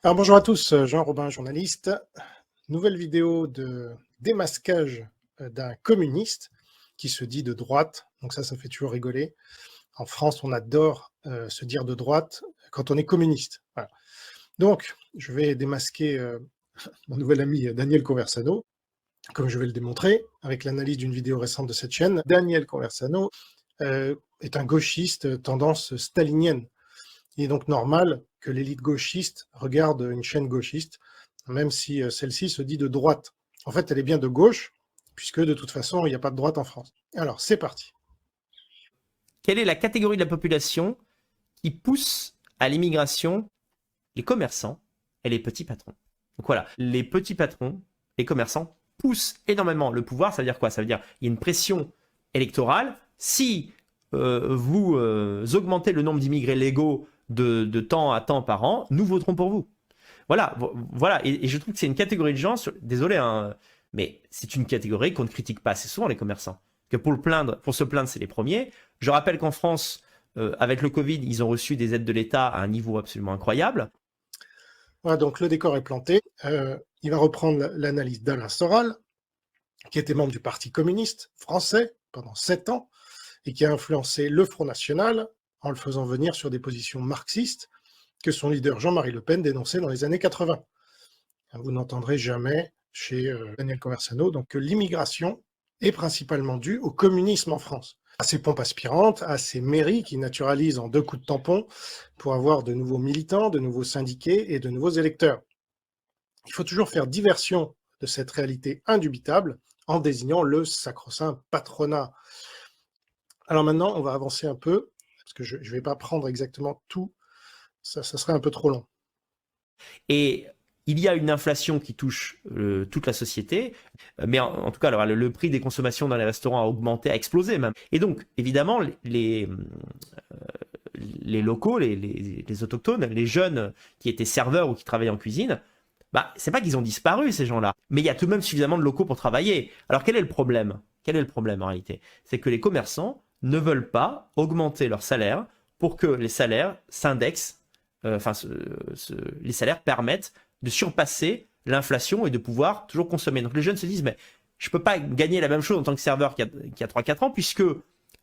Alors bonjour à tous, Jean Robin, journaliste. Nouvelle vidéo de démasquage d'un communiste qui se dit de droite. Donc ça fait toujours rigoler. En France, on adore se dire de droite quand on est communiste. Voilà. Donc, je vais démasquer mon nouvel ami Daniel Conversano, comme je vais le démontrer avec l'analyse d'une vidéo récente de cette chaîne. Daniel Conversano est un gauchiste tendance stalinienne. Il est donc normal que l'élite gauchiste regarde une chaîne gauchiste, même si celle-ci se dit de droite. En fait, elle est bien de gauche, puisque de toute façon, il n'y a pas de droite en France. Alors, c'est parti. Quelle est la catégorie de la population qui pousse à l'immigration? Les commerçants et les petits patrons. Donc voilà, les petits patrons, les commerçants poussent énormément le pouvoir. Ça veut dire quoi? Ça veut dire qu'il y a une pression électorale. Si vous augmentez le nombre d'immigrés légaux de temps à temps par an, nous voterons pour vous. Voilà. Et je trouve que c'est une catégorie de gens, désolé, hein, mais c'est une catégorie qu'on ne critique pas assez souvent, les commerçants. Que pour se plaindre, c'est les premiers. Je rappelle qu'en France, avec le Covid, ils ont reçu des aides de l'État à un niveau absolument incroyable. Voilà, donc le décor est planté. Il va reprendre l'analyse d'Alain Soral, qui était membre du Parti communiste français pendant 7 ans et qui a influencé le Front National en le faisant venir sur des positions marxistes que son leader Jean-Marie Le Pen dénonçait dans les années 80. Vous n'entendrez jamais chez Daniel Conversano donc, que l'immigration est principalement due au communisme en France. À ces pompes aspirantes, à ces mairies qui naturalisent en 2 coups de tampon pour avoir de nouveaux militants, de nouveaux syndiqués et de nouveaux électeurs. Il faut toujours faire diversion de cette réalité indubitable en désignant le sacro-saint patronat. Alors maintenant, on va avancer un peu, parce que je ne vais pas prendre exactement tout, ça serait un peu trop long. Et il y a une inflation qui touche toute la société, mais en tout cas, alors, le prix des consommations dans les restaurants a augmenté, a explosé même. Et donc, évidemment, les locaux, les autochtones, les jeunes qui étaient serveurs ou qui travaillaient en cuisine, bah, c'est pas qu'ils ont disparu, ces gens-là, mais il y a tout de même suffisamment de locaux pour travailler. Alors, quel est le problème? Quel est le problème en réalité? C'est que les commerçants ne veulent pas augmenter leurs salaires pour que les salaires s'indexent, les salaires permettent de surpasser l'inflation et de pouvoir toujours consommer. Donc les jeunes se disent, mais je ne peux pas gagner la même chose en tant que serveur qu'il y a 3-4 ans, puisque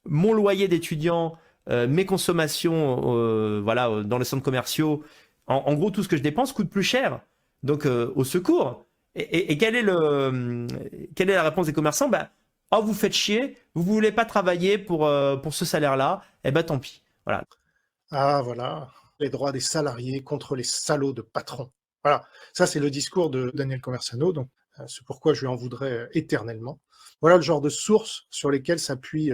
mon loyer d'étudiant, mes consommations dans les centres commerciaux, en gros tout ce que je dépense coûte plus cher. Donc au secours. Et quelle est la réponse des commerçants? Oh, vous faites chier, vous voulez pas travailler pour ce salaire-là, eh ben tant pis. Voilà. Ah voilà, les droits des salariés contre les salauds de patrons. Voilà, ça c'est le discours de Daniel Conversano, donc c'est pourquoi je lui en voudrais éternellement. Voilà le genre de sources sur lesquelles s'appuie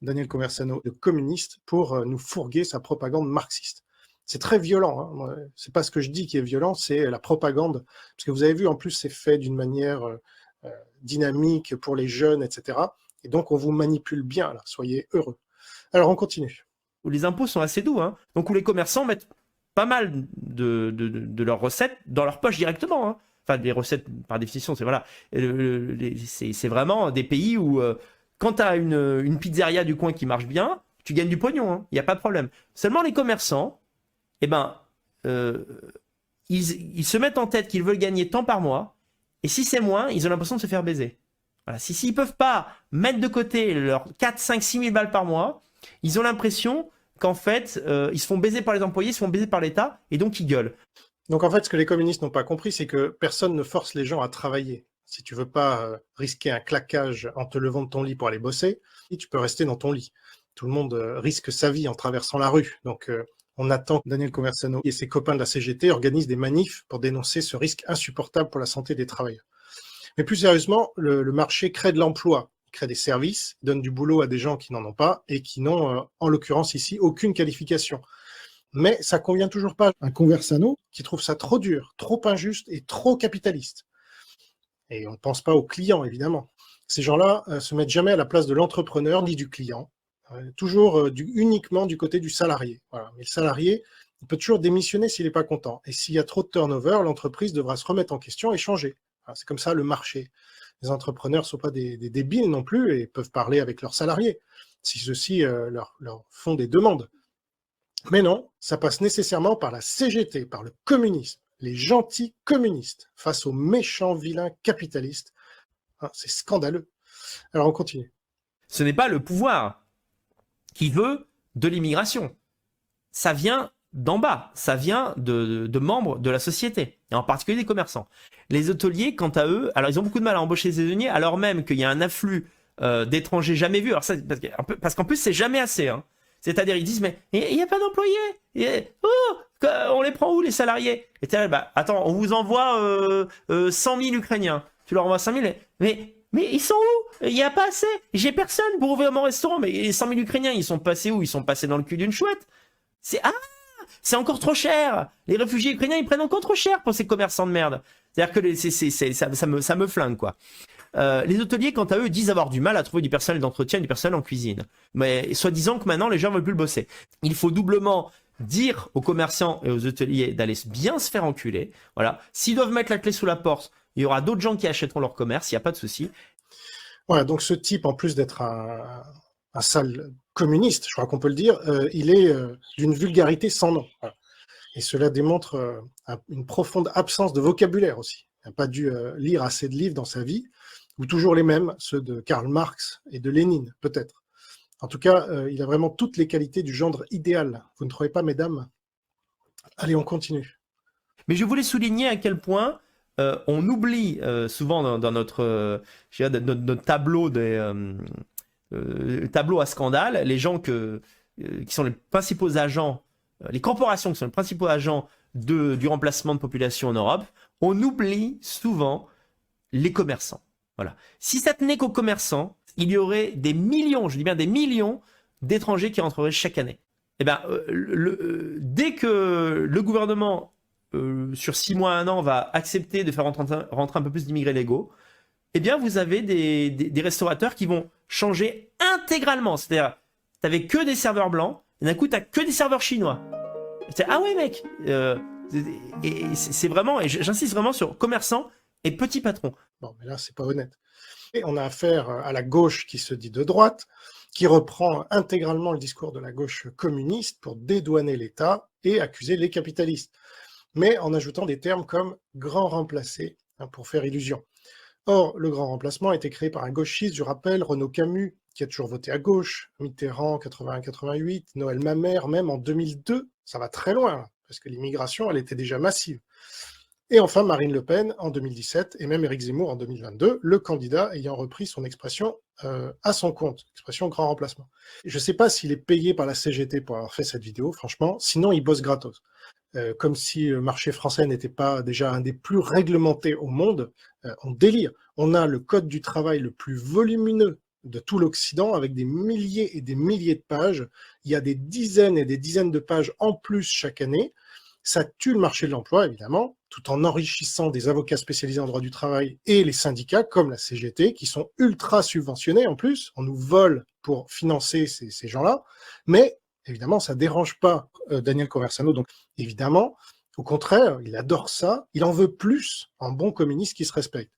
Daniel Conversano, le communiste, pour nous fourguer sa propagande marxiste. C'est très violent, hein. C'est pas ce que je dis qui est violent, c'est la propagande. Parce que vous avez vu, en plus, c'est fait d'une manière dynamique pour les jeunes, etc. Et donc, on vous manipule bien, là. Soyez heureux. Alors, on continue. Où les impôts sont assez doux, hein. Donc où les commerçants mettent pas mal de leurs recettes dans leur poche directement, hein. Enfin, des recettes, par définition, c'est voilà, c'est vraiment des pays où, quand tu as une pizzeria du coin qui marche bien, tu gagnes du pognon, hein. Il n'y a pas de problème. Seulement les commerçants, eh ben, ils se mettent en tête qu'ils veulent gagner tant par mois, et si c'est moins, ils ont l'impression de se faire baiser. Voilà. S'ils ne peuvent pas mettre de côté leurs 4, 5, 6 000 balles par mois, ils ont l'impression qu'en fait, ils se font baiser par les employés, ils se font baiser par l'État, et donc ils gueulent. Donc en fait, ce que les communistes n'ont pas compris, c'est que personne ne force les gens à travailler. Si tu veux pas risquer un claquage en te levant de ton lit pour aller bosser, tu peux rester dans ton lit. Tout le monde risque sa vie en traversant la rue. Donc on attend que Daniel Conversano et ses copains de la CGT organisent des manifs pour dénoncer ce risque insupportable pour la santé des travailleurs. Mais plus sérieusement, le marché crée de l'emploi, il crée des services, donne du boulot à des gens qui n'en ont pas et qui n'ont, en l'occurrence ici, aucune qualification. Mais ça convient toujours pas à un Conversano qui trouve ça trop dur, trop injuste et trop capitaliste. Et on ne pense pas aux clients, évidemment. Ces gens-là se mettent jamais à la place de l'entrepreneur ni du client, toujours uniquement du côté du salarié. Voilà. Mais le salarié, il peut toujours démissionner s'il n'est pas content. Et s'il y a trop de turnover, l'entreprise devra se remettre en question et changer. Voilà, c'est comme ça le marché. Les entrepreneurs ne sont pas des débiles non plus et peuvent parler avec leurs salariés, si ceux-ci leur font des demandes. Mais non, ça passe nécessairement par la CGT, par le communisme. les gentils communistes face aux méchants vilains capitalistes. Hein, c'est scandaleux. Alors on continue. Ce n'est pas le pouvoir qui veut de l'immigration. Ça vient d'en bas, ça vient de membres de la société, et en particulier des commerçants. Les hôteliers, quant à eux, alors ils ont beaucoup de mal à embaucher des saisonniers, alors même qu'il y a un afflux d'étrangers jamais vus. Alors ça, parce qu'en plus, c'est jamais assez. Hein. C'est-à-dire, ils disent, mais il n'y a pas d'employés. On les prend où, les salariés? Et t'es là, bah, attends, on vous envoie 100 000 Ukrainiens. Tu leur envoies 5 000, mais ils sont où? Il n'y a pas assez. J'ai personne pour ouvrir mon restaurant. Mais les 100 000 Ukrainiens, ils sont passés où? Ils sont passés dans le cul d'une chouette. C'est encore trop cher. Les réfugiés ukrainiens, ils prennent encore trop cher pour ces commerçants de merde. C'est-à-dire que ça me flingue, quoi. Les hôteliers, quant à eux, disent avoir du mal à trouver du personnel d'entretien et du personnel en cuisine. Mais soi-disant que maintenant, les gens ne veulent plus le bosser. Il faut doublement dire aux commerçants et aux hôteliers d'aller bien se faire enculer. Voilà. S'ils doivent mettre la clé sous la porte, il y aura d'autres gens qui achèteront leur commerce, il n'y a pas de souci. Voilà, donc ce type, en plus d'être un sale communiste, je crois qu'on peut le dire, il est d'une vulgarité sans nom. Voilà. Et cela démontre une profonde absence de vocabulaire aussi. Il n'a pas dû lire assez de livres dans sa vie, ou toujours les mêmes, ceux de Karl Marx et de Lénine, peut-être. En tout cas, il a vraiment toutes les qualités du gendre idéal. Vous ne trouvez pas, mesdames? Allez, on continue. Mais je voulais souligner à quel point on oublie souvent dans notre tableau tableau à scandale, les gens qui sont les principaux agents, les corporations qui sont les principaux agents du remplacement de population en Europe, on oublie souvent les commerçants. Voilà. Si ça tenait qu'aux commerçants, il y aurait des millions, je dis bien des millions, d'étrangers qui rentreraient chaque année. Eh ben, dès que le gouvernement, sur 6 mois, 1 an, va accepter de faire rentrer un peu plus d'immigrés légaux, eh bien, vous avez des restaurateurs qui vont changer intégralement. C'est-à-dire, tu n'avais que des serveurs blancs, et d'un coup, tu n'as que des serveurs chinois. Ah ouais, mec et c'est vraiment, et j'insiste vraiment sur commerçants et petits patrons. Bon, mais là, c'est pas honnête. Et on a affaire à la gauche qui se dit de droite, qui reprend intégralement le discours de la gauche communiste pour dédouaner l'État et accuser les capitalistes, mais en ajoutant des termes comme « grand remplacé » pour faire illusion. Or, le grand remplacement a été créé par un gauchiste, je rappelle, Renaud Camus, qui a toujours voté à gauche, Mitterrand 81-88, Noël Mamère, même en 2002, ça va très loin, parce que l'immigration, elle était déjà massive. Et enfin Marine Le Pen en 2017, et même Éric Zemmour en 2022, le candidat ayant repris son expression à son compte, expression grand remplacement. Je ne sais pas s'il est payé par la CGT pour avoir fait cette vidéo, franchement, sinon il bosse gratos. Comme si le marché français n'était pas déjà un des plus réglementés au monde, on délire. On a le code du travail le plus volumineux de tout l'Occident, avec des milliers et des milliers de pages. Il y a des dizaines et des dizaines de pages en plus chaque année. Ça tue le marché de l'emploi, évidemment, tout en enrichissant des avocats spécialisés en droit du travail et les syndicats, comme la CGT, qui sont ultra subventionnés en plus. On nous vole pour financer ces gens-là. Mais, évidemment, ça ne dérange pas Daniel Conversano. Donc, évidemment, au contraire, il adore ça. Il en veut plus en bon communiste qui se respecte.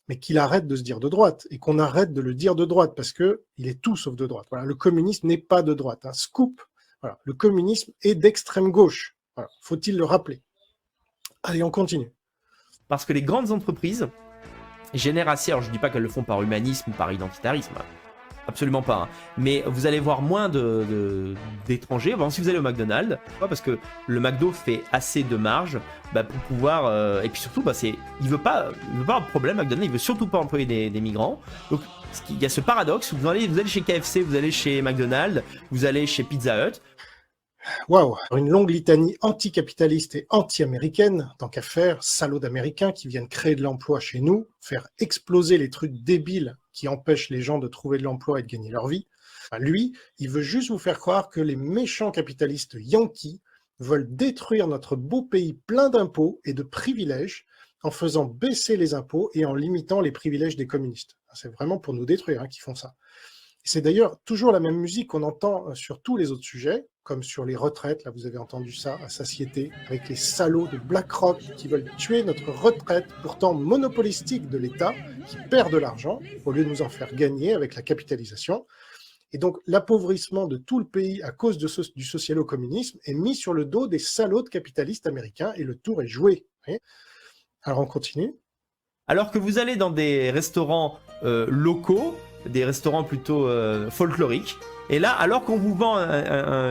Mais qu'il arrête de se dire de droite, et qu'on arrête de le dire de droite, parce qu'il est tout sauf de droite. Voilà, le communisme n'est pas de droite. Un scoop. Voilà, le communisme est d'extrême gauche. Voilà, faut-il le rappeler? Allez, on continue. Parce que les grandes entreprises génèrent assez, alors je ne dis pas qu'elles le font par humanisme ou par identitarisme, absolument pas, hein. Mais vous allez voir moins d'étrangers. Bon, si vous allez au McDonald's, parce que le McDo fait assez de marge pour pouvoir... et puis surtout, il veut pas avoir de problème, McDonald's, il veut surtout pas employer des migrants. Donc il y a ce paradoxe, vous allez chez KFC, vous allez chez McDonald's, vous allez chez Pizza Hut. Waouh, une longue litanie anticapitaliste et anti-américaine, tant qu'à faire, salauds d'Américains qui viennent créer de l'emploi chez nous, faire exploser les trucs débiles qui empêchent les gens de trouver de l'emploi et de gagner leur vie. Lui, il veut juste vous faire croire que les méchants capitalistes yankees veulent détruire notre beau pays plein d'impôts et de privilèges en faisant baisser les impôts et en limitant les privilèges des communistes. C'est vraiment pour nous détruire qu'ils font ça. C'est d'ailleurs toujours la même musique qu'on entend sur tous les autres sujets, comme sur les retraites, là vous avez entendu ça à satiété, avec les salauds de BlackRock qui veulent tuer notre retraite, pourtant monopolistique de l'État, qui perd de l'argent, au lieu de nous en faire gagner avec la capitalisation. Et donc, l'appauvrissement de tout le pays à cause du socialo-communisme est mis sur le dos des salauds de capitalistes américains et le tour est joué. Vous voyez. Alors, on continue. Alors que vous allez dans des restaurants locaux, des restaurants plutôt folkloriques, et là, alors qu'on vous vend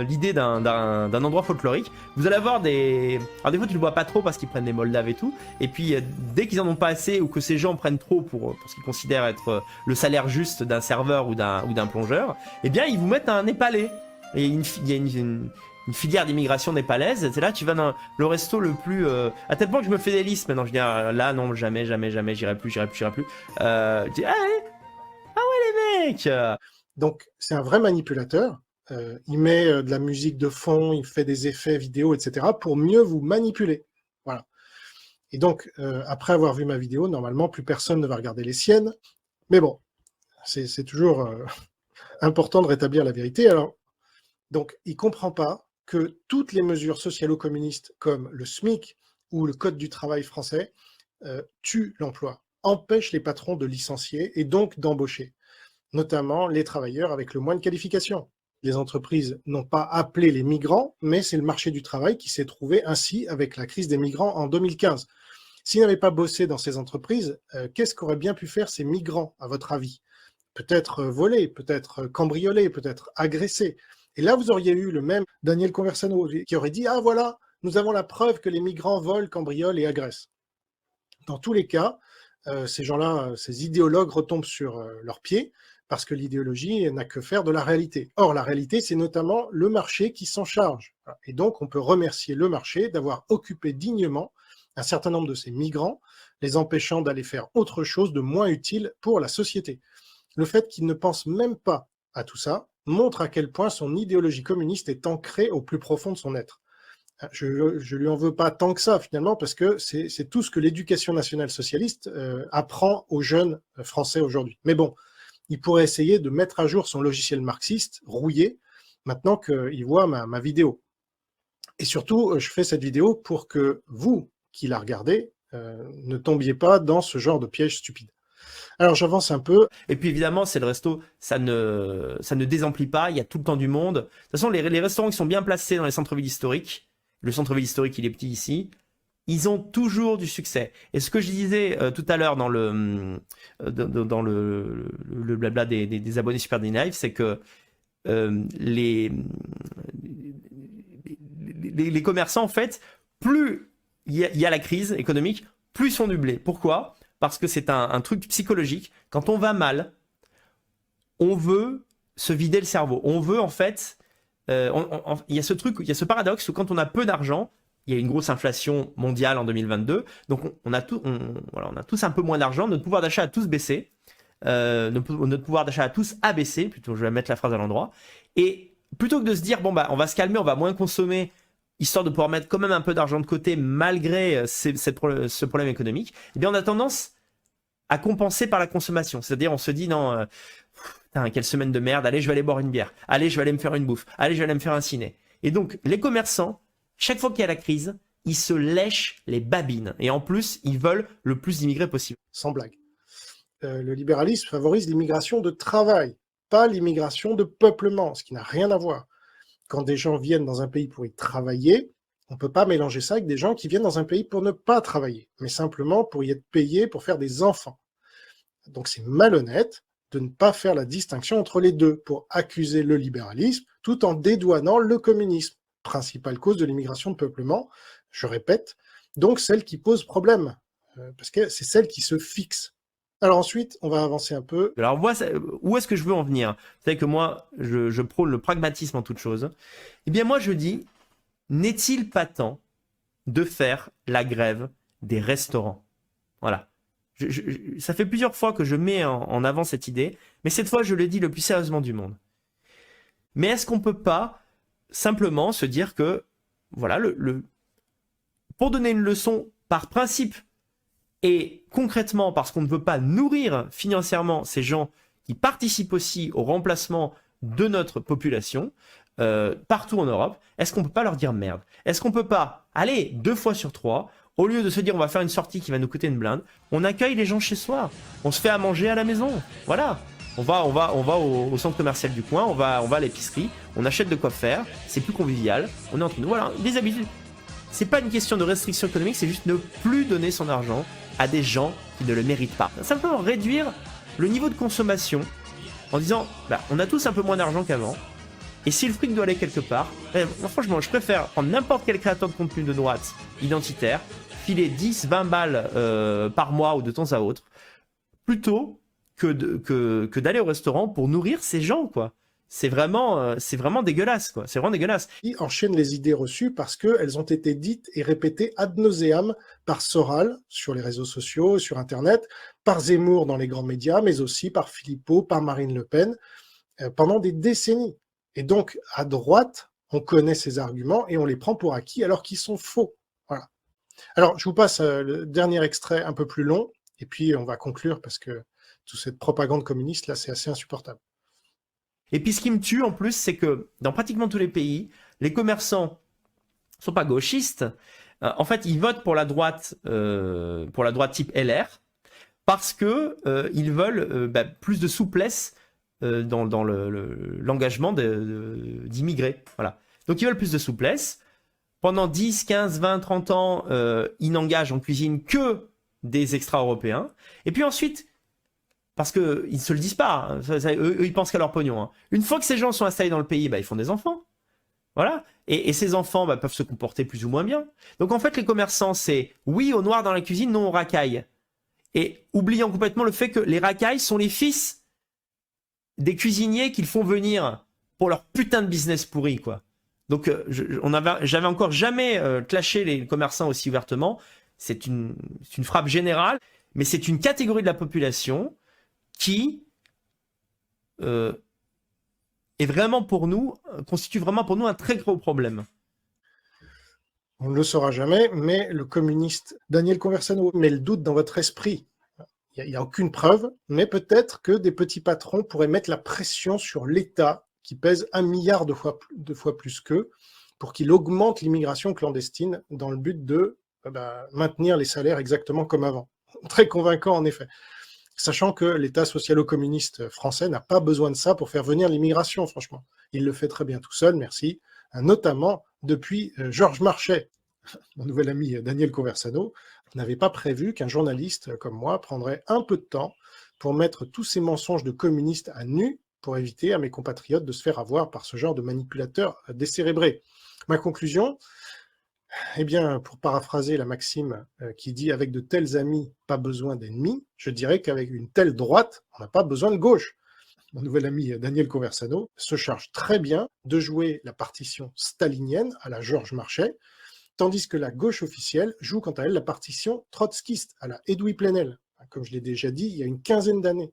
l'idée d'un endroit folklorique, vous allez avoir des... Alors des fois tu le vois pas trop parce qu'ils prennent des Moldaves et tout, et puis dès qu'ils en ont pas assez ou que ces gens prennent trop pour ce qu'ils considèrent être le salaire juste d'un serveur ou d'un plongeur, eh bien ils vous mettent un Népalais. Et il y a une filière d'immigration népalaise, c'est là tu vas dans le resto le plus... à tel point que je me fais des listes maintenant, je dis là non, jamais, j'irai plus. Je dis ah ouais les mecs Donc, c'est un vrai manipulateur. Il met de la musique de fond, il fait des effets vidéo, etc. pour mieux vous manipuler. Voilà. Et donc, après avoir vu ma vidéo, normalement, plus personne ne va regarder les siennes. Mais bon, c'est toujours important de rétablir la vérité. Alors, donc, il ne comprend pas que toutes les mesures socialo-communistes, comme le SMIC ou le Code du travail français, tuent l'emploi, empêchent les patrons de licencier et donc d'embaucher, notamment les travailleurs avec le moins de qualification. Les entreprises n'ont pas appelé les migrants, mais c'est le marché du travail qui s'est trouvé ainsi avec la crise des migrants en 2015. S'ils n'avaient pas bossé dans ces entreprises, qu'est-ce qu'auraient bien pu faire ces migrants, à votre avis? Peut-être voler, peut-être cambrioler, peut-être agresser. Et là, vous auriez eu le même Daniel Conversano qui aurait dit « Ah voilà, nous avons la preuve que les migrants volent, cambriolent et agressent. » Dans tous les cas, ces gens-là, ces idéologues retombent sur leurs pieds parce que l'idéologie n'a que faire de la réalité. Or, la réalité, c'est notamment le marché qui s'en charge. Et donc, on peut remercier le marché d'avoir occupé dignement un certain nombre de ces migrants, les empêchant d'aller faire autre chose de moins utile pour la société. Le fait qu'il ne pense même pas à tout ça montre à quel point son idéologie communiste est ancrée au plus profond de son être. Je lui en veux pas tant que ça, finalement, parce que c'est tout ce que l'éducation nationale socialiste apprend aux jeunes français aujourd'hui. Mais bon, il pourrait essayer de mettre à jour son logiciel marxiste, rouillé, maintenant qu'il voit ma vidéo. Et surtout, je fais cette vidéo pour que vous, qui la regardez, ne tombiez pas dans ce genre de piège stupide. Alors, j'avance un peu. Et puis évidemment, c'est le resto, ça ne désemplit pas, il y a tout le temps du monde. De toute façon, les restaurants qui sont bien placés dans les centres-villes historiques, le centre-ville historique, il est petit ici, ils ont toujours du succès. Et ce que je disais tout à l'heure dans le blabla des abonnés Super Live, c'est que les commerçants, en fait, plus il y a la crise économique, plus ils font du blé. Pourquoi? Parce que c'est un truc psychologique. Quand on va mal, on veut se vider le cerveau. On veut, en fait... il y a ce truc, il y a ce paradoxe où quand on a peu d'argent, il y a une grosse inflation mondiale en 2022, donc on a tous un peu moins d'argent, notre pouvoir d'achat a tous baissé, notre pouvoir d'achat a tous abaissé, plutôt je vais mettre la phrase à l'endroit, et plutôt que de se dire, bon bah on va se calmer, on va moins consommer, histoire de pouvoir mettre quand même un peu d'argent de côté malgré ce problème économique, eh bien on a tendance à compenser par la consommation, c'est-à-dire on se dit non... Putain, quelle semaine de merde, allez je vais aller boire une bière, allez je vais aller me faire une bouffe, allez je vais aller me faire un ciné. Et donc les commerçants, chaque fois qu'il y a la crise, ils se lèchent les babines. Et en plus, ils veulent le plus d'immigrés possible. Sans blague. Le libéralisme favorise l'immigration de travail, pas l'immigration de peuplement, ce qui n'a rien à voir. Quand des gens viennent dans un pays pour y travailler, on ne peut pas mélanger ça avec des gens qui viennent dans un pays pour ne pas travailler, mais simplement pour y être payés pour faire des enfants. Donc c'est malhonnête de ne pas faire la distinction entre les deux pour accuser le libéralisme tout en dédouanant le communisme, principale cause de l'immigration de peuplement, je répète, donc celle qui pose problème, parce que c'est celle qui se fixe. Alors ensuite, on va avancer un peu. Alors où est-ce que je veux en venir? Vous savez que moi, je prône le pragmatisme en toute chose. Eh bien moi je dis, n'est-il pas temps de faire la grève des restaurants? Voilà. Ça fait plusieurs fois que je mets en avant cette idée, mais cette fois, je le dis le plus sérieusement du monde. Mais est-ce qu'on ne peut pas simplement se dire que, voilà, pour donner une leçon par principe et concrètement parce qu'on ne veut pas nourrir financièrement ces gens qui participent aussi au remplacement de notre population partout en Europe, est-ce qu'on ne peut pas leur dire merde? Est-ce qu'on ne peut pas aller 2 fois sur 3 au lieu de se dire on va faire une sortie qui va nous coûter une blinde, on accueille les gens chez soi, on se fait à manger à la maison, voilà. On va au centre commercial du coin, on va à l'épicerie, on achète de quoi faire, c'est plus convivial, on est entre nous. Voilà, des habitudes. C'est pas une question de restriction économique, c'est juste ne plus donner son argent à des gens qui ne le méritent pas. Simplement réduire le niveau de consommation en disant, bah, on a tous un peu moins d'argent qu'avant, et si le fric doit aller quelque part, franchement, je préfère prendre n'importe quel créateur de contenu de droite identitaire, filer 10, 20 balles par mois ou de temps à autre, plutôt que d'aller au restaurant pour nourrir ces gens, quoi. C'est vraiment dégueulasse, quoi. C'est vraiment dégueulasse. Ils enchaînent les idées reçues parce qu'elles ont été dites et répétées ad nauseam par Soral sur les réseaux sociaux, sur Internet, par Zemmour dans les grands médias, mais aussi par Philippot, par Marine Le Pen, pendant des décennies. Et donc, à droite, on connaît ces arguments et on les prend pour acquis alors qu'ils sont faux. Voilà. Alors, je vous passe le dernier extrait un peu plus long, et puis on va conclure parce que toute cette propagande communiste, là, c'est assez insupportable. Et puis ce qui me tue en plus, c'est que dans pratiquement tous les pays, les commerçants sont pas gauchistes. En fait, ils votent pour la droite type LR, parce que ils veulent plus de souplesse dans l'engagement d'immigrés. Voilà. Donc ils veulent plus de souplesse. Pendant 10, 15, 20, 30 ans, ils n'engagent en cuisine que des extra-européens. Et puis ensuite, parce qu'ils ne se le disent pas, hein. Eux, ils pensent qu'à leur pognon. Hein. Une fois que ces gens sont installés dans le pays, ils font des enfants. Voilà. Et ces enfants peuvent se comporter plus ou moins bien. Donc en fait, les commerçants, c'est oui au noir dans la cuisine, non aux racailles. Et oubliant complètement le fait que les racailles sont les fils des cuisiniers qu'ils font venir pour leur putain de business pourri, quoi. Donc j'avais encore jamais clashé les commerçants aussi ouvertement. C'est une frappe générale, mais c'est une catégorie de la population qui constitue vraiment pour nous un très gros problème. On ne le saura jamais, mais le communiste Daniel Conversano met le doute dans votre esprit. Il n'y a aucune preuve, mais peut-être que des petits patrons pourraient mettre la pression sur l'État, qui pèse 1 milliard de fois plus qu'eux, pour qu'il augmente l'immigration clandestine dans le but de maintenir les salaires exactement comme avant. Très convaincant, en effet. Sachant que l'État socialo-communiste français n'a pas besoin de ça pour faire venir l'immigration, franchement. Il le fait très bien tout seul, merci. Notamment depuis Georges Marchais, mon nouvel ami Daniel Conversano, n'avait pas prévu qu'un journaliste comme moi prendrait un peu de temps pour mettre tous ces mensonges de communistes à nu pour éviter à mes compatriotes de se faire avoir par ce genre de manipulateurs décérébrés. Ma conclusion, eh bien, pour paraphraser la maxime qui dit « avec de tels amis, pas besoin d'ennemis », je dirais qu'avec une telle droite, on n'a pas besoin de gauche. Mon nouvel ami Daniel Conversano se charge très bien de jouer la partition stalinienne à la Georges Marchais, tandis que la gauche officielle joue quant à elle la partition trotskiste à la Edoui Plenel, comme je l'ai déjà dit il y a une quinzaine d'années.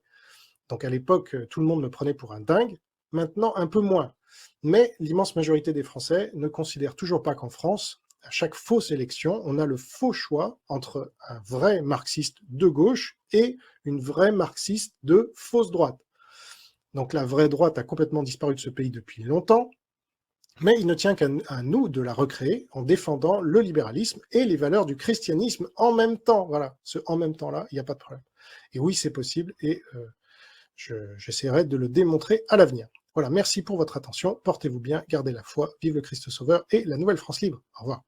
Donc à l'époque, tout le monde me prenait pour un dingue, maintenant un peu moins. Mais l'immense majorité des Français ne considèrent toujours pas qu'en France, à chaque fausse élection, on a le faux choix entre un vrai marxiste de gauche et une vraie marxiste de fausse droite. Donc la vraie droite a complètement disparu de ce pays depuis longtemps, mais il ne tient qu'à nous de la recréer en défendant le libéralisme et les valeurs du christianisme en même temps. Voilà, ce en même temps-là, il n'y a pas de problème. Et oui, c'est possible, et j'essaierai de le démontrer à l'avenir. Voilà, merci pour votre attention, portez-vous bien, gardez la foi, vive le Christ Sauveur et la nouvelle France libre. Au revoir.